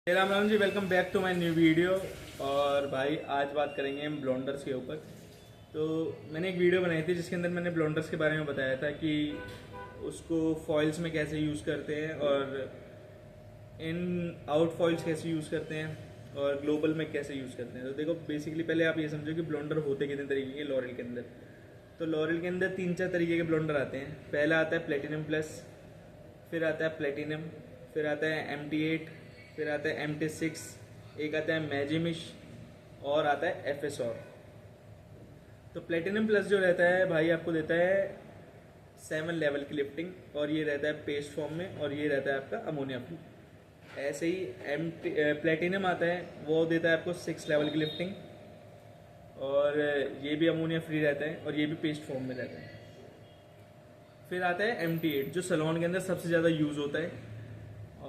Ram Ram ji, welcome back to my new video. और भाई आज बात करेंगे हम ब्लोंडर्स के ऊपर। तो मैंने एक वीडियो बनाई थी जिसके अंदर मैंने ब्लोंडर्स के बारे में बताया था कि उसको फॉइल्स में कैसे यूज़ करते हैं और इन आउट फॉइल्स कैसे यूज़ करते हैं और ग्लोबल में कैसे यूज़ करते हैं। तो देखो, बेसिकली पहले आप ये समझो कि ब्लोंडर होते कितने तरीके के लॉरेल के अंदर। तो लॉरेल के अंदर 3-4 तरीके के ब्लोंडर आते हैं। पहला आता है प्लेटिनम प्लस, फिर आता है प्लेटिनम, फिर आता है MT8, फिर आता है MT6, एक आता है मैजिमिश और आता है FSOR। तो प्लेटिनम प्लस जो रहता है भाई आपको देता है 7 लेवल की लिफ्टिंग और ये रहता है पेस्ट फॉर्म में और ये रहता है आपका अमोनिया फ्री। ऐसे ही प्लेटिनम आता है, वो देता है आपको 6 लेवल की लिफ्टिंग और ये भी अमोनिया फ्री रहता है और ये भी पेस्ट फॉर्म में रहता है। फिर आता है MT8 जो सैलून के अंदर सबसे ज़्यादा यूज़ होता है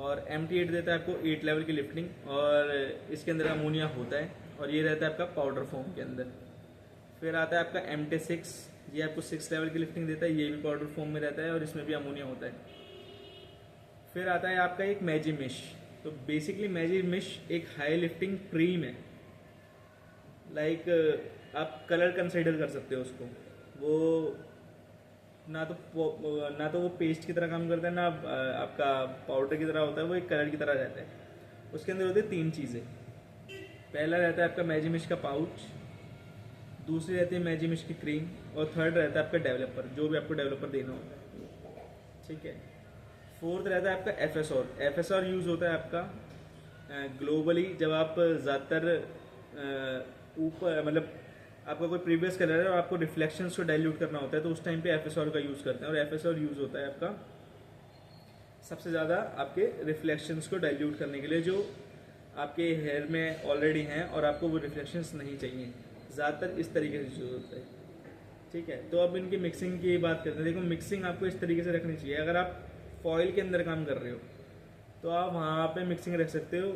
और MT8 देता है आपको 8 लेवल की लिफ्टिंग और इसके अंदर अमोनिया होता है और ये रहता है आपका पाउडर फॉर्म के अंदर। फिर आता है आपका MT6, ये आपको 6 लेवल की लिफ्टिंग देता है, ये भी पाउडर फॉर्म में रहता है और इसमें भी अमोनिया होता है। फिर आता है आपका एक मैजिमिश। तो बेसिकली मैजिमिश एक हाई लिफ्टिंग क्रीम है, लाइक आप कलर कंसिडर कर सकते हो उसको। वो ना तो वो पेस्ट की तरह काम करता है, ना आपका पाउडर की तरह होता है, वो एक कलर की तरह रहता है। उसके अंदर होते हैं 3 चीज़ें। पहला रहता है आपका मैजिमिश का पाउच, दूसरी रहती है मैजिमिश की क्रीम और थर्ड रहता है आपका डेवलपर, जो भी आपको डेवलपर देना होता है। ठीक है। फोर्थ रहता है आपका FSOR यूज़ होता है आपका ग्लोबली जब आप ज़्यादातर ऊपर मतलब आपका कोई प्रीवियस कलर है और आपको रिफ्लेक्शंस को डाइल्यूट करना होता है तो उस टाइम पे FSOR का यूज़ करते हैं। और FSOR यूज़ होता है आपका सबसे ज़्यादा आपके रिफ्लेक्शंस को डाइल्यूट करने के लिए जो आपके हेयर में ऑलरेडी हैं और आपको वो रिफ्लेक्शंस नहीं चाहिए, ज़्यादातर इस तरीके से यूज़ होता है। ठीक है। तो अब इनकी मिक्सिंग की बात करते हैं। देखो, मिक्सिंग आपको इस तरीके से रखनी चाहिए। अगर आप फॉइल के अंदर काम कर रहे हो तो आप वहाँ पे मिक्सिंग रख सकते हो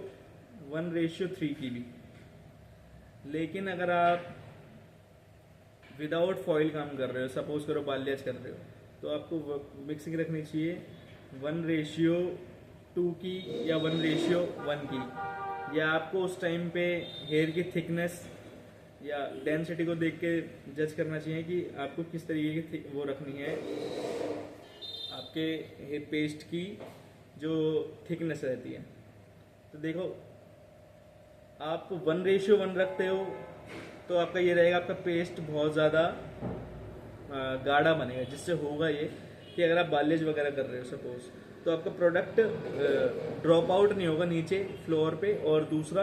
1:3 की भी। लेकिन अगर आप विदाउट फॉइल काम कर रहे हो, सपोज करो बाल्याज कर रहे हो, तो आपको मिक्सिंग रखनी चाहिए 1:2 की या 1:1 की। या आपको उस टाइम पे हेयर की थिकनेस या डेंसिटी को देख के जज करना चाहिए कि आपको किस तरीके की वो रखनी है, आपके हेयर पेस्ट की जो थिकनेस रहती है। तो देखो, आप 1:1 रखते हो तो आपका ये रहेगा, आपका पेस्ट बहुत ज़्यादा गाढ़ा बनेगा, जिससे होगा ये कि अगर आप बालेज वगैरह कर रहे हो सपोज, तो आपका प्रोडक्ट ड्रॉप आउट नहीं होगा नीचे फ्लोर पे, और दूसरा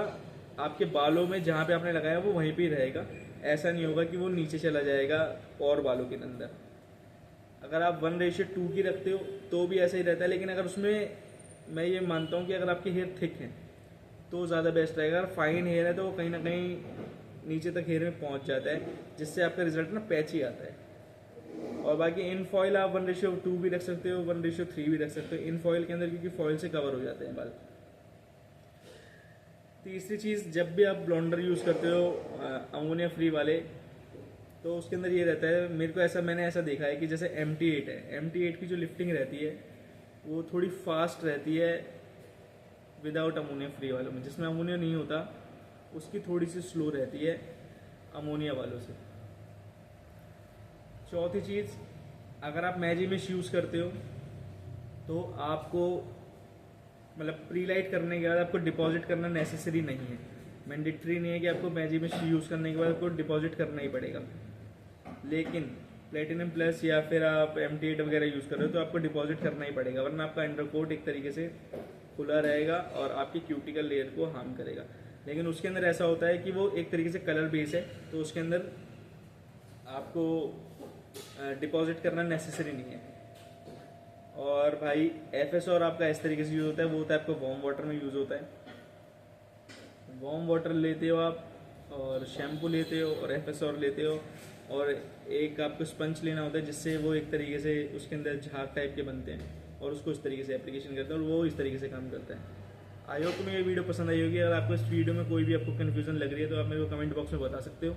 आपके बालों में जहाँ पे आपने लगाया वो वहीं पे ही रहेगा। ऐसा नहीं होगा कि वो नीचे चला जाएगा और बालों के अंदर। अगर आप 1:2 की रखते हो तो भी ऐसा ही रहता है, लेकिन अगर उसमें मैं ये मानता हूँ कि अगर आपके हेयर थिक हैं तो ज़्यादा बेस्ट रहेगा। अगर फाइन हेयर है तो वो कहीं ना कहीं नीचे तक हेयर में पहुँच जाता है, जिससे आपका रिजल्ट ना पैची आता है। और बाकी इन फॉइल आप 1:2 भी रख सकते हो, 1:3 भी रख सकते हो इन फॉइल के अंदर, क्योंकि फॉइल से कवर हो जाते हैं बाल। तीसरी चीज़, जब भी आप ब्लोंडर यूज़ करते हो अमोनिया फ्री वाले, तो उसके अंदर ये रहता है, मैंने ऐसा देखा है कि जैसे MT8 है, MT8 की जो लिफ्टिंग रहती है वो थोड़ी फास्ट रहती है विदाउट अमोनिया फ्री वालों में। जिसमें अमोनिया नहीं होता उसकी थोड़ी सी स्लो रहती है अमोनिया वालों से। चौथी चीज़, अगर आप मैजिमिश यूज़ करते हो तो आपको मतलब प्री लाइट करने के बाद आपको डिपॉजिट करना नेसेसरी नहीं है, मैंडेटरी नहीं है कि आपको मैजिमिश यूज़ करने के बाद आपको डिपॉजिट करना ही पड़ेगा। लेकिन प्लेटिनम प्लस या फिर आप MT8 वगैरह यूज़ कर रहे हो तो आपको डिपॉजिट करना ही पड़ेगा, वरना आपका अंडरकोट एक तरीके से खुला रहेगा और आपकी क्यूटिकल लेयर को हार्म करेगा। लेकिन उसके अंदर ऐसा होता है कि वो एक तरीके से कलर बेस है, तो उसके अंदर आपको डिपॉजिट करना नेसेसरी नहीं है। और भाई FSOR आपका इस तरीके से यूज़ होता है, वो होता है आपको वार्म वाटर में यूज़ होता है। वार्म वाटर लेते हो आप और शैम्पू लेते हो और FSOR लेते हो, और एक आपको स्पंज लेना होता है जिससे वो एक तरीके से उसके अंदर झाग टाइप के बनते हैं और उसको इस तरीके से एप्लीकेशन करते हैं और वो इस तरीके से काम करता है। आई होप तुम्हें ये वीडियो पसंद आई होगी। अगर आपको इस वीडियो में कोई भी आपको कन्फ्यूजन लग रही है तो आप मेरे को कमेंट बॉक्स में बता सकते हो।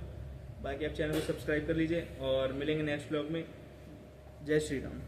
बाकी आप चैनल को सब्सक्राइब कर लीजिए और मिलेंगे नेक्स्ट ब्लॉग में। जय श्री राम।